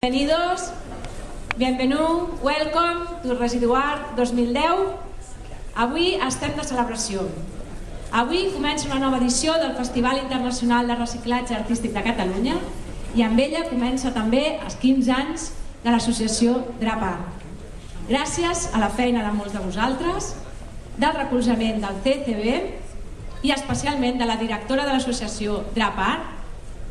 Bienvenidos, bienvenue, welcome to Residuart 2010. Avui estem de celebració. Avui comença una nova edició del Festival Internacional de Reciclatge Artístic de Catalunya i amb ella comença també els 15 anys de l'associació Drap Art. Gràcies a la feina de molts de vosaltres, del recolzament del CCB i especialment de la directora de l'associació Drap Art,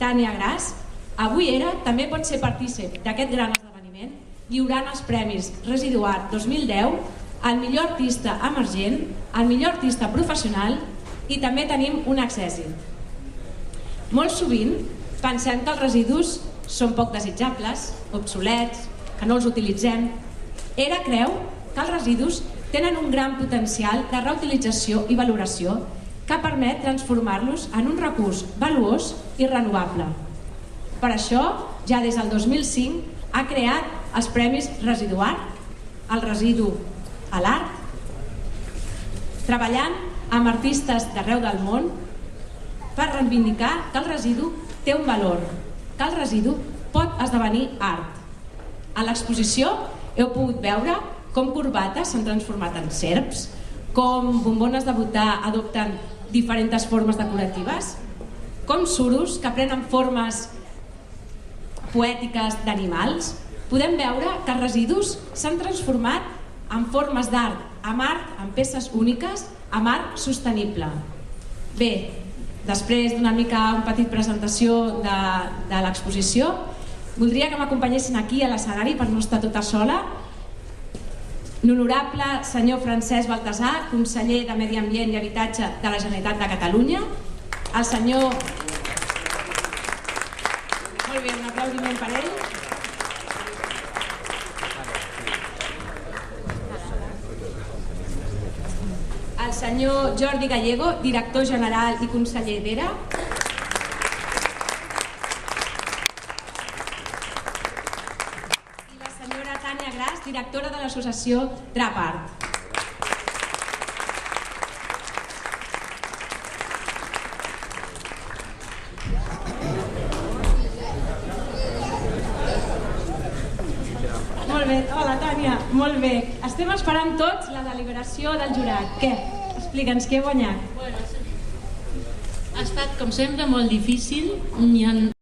Tània Gras. Avui també pot ser partícip d'aquest gran esdeveniment lliurant els premis Residuart 2010 al millor artista emergent, al millor artista professional i també tenim un accèssit. Molt sovint pensem que els residus són poc desitjables, obsolets, que no els utilitzem. ERA creu que els residus tenen un gran potencial de reutilització i valoració que permet transformar-los en un recurs valuós i renovable. Per això, ja des del 2005, ha creat els Premis Residuart, el residu a l'art, treballant amb artistes d'arreu del món per reivindicar que el residu té un valor, que el residu pot esdevenir art. A l'exposició heu pogut veure com corbates s'han transformat en serps, com bombones de butà adopten diferents formes decoratives, com suros que prenen formes poètiques d'animals. Podem veure que els residus s'han transformat en formes d'art, amb art, en peces úniques, amb art sostenible. Bé, després d'una mica una petita presentació de l'exposició, voldria que m'acompanyessin aquí a l'escenari per no estar tota sola l'honorable senyor Francesc Baltasar, conseller de Medi Ambient i Habitatge de la Generalitat de Catalunya, el senyor... Molt bé, un aplaudiment per ell. El senyor Jordi Gallego, director general i conseller d'ERA. I la senyora Tània Gras, directora de l'associació Drap Art. Hola Tània, molt bé. Estem esperant tots la deliberació del jurat. Què? Explica'ns, qui ha guanyat? Ha estat, com sempre, molt difícil. N'hi ha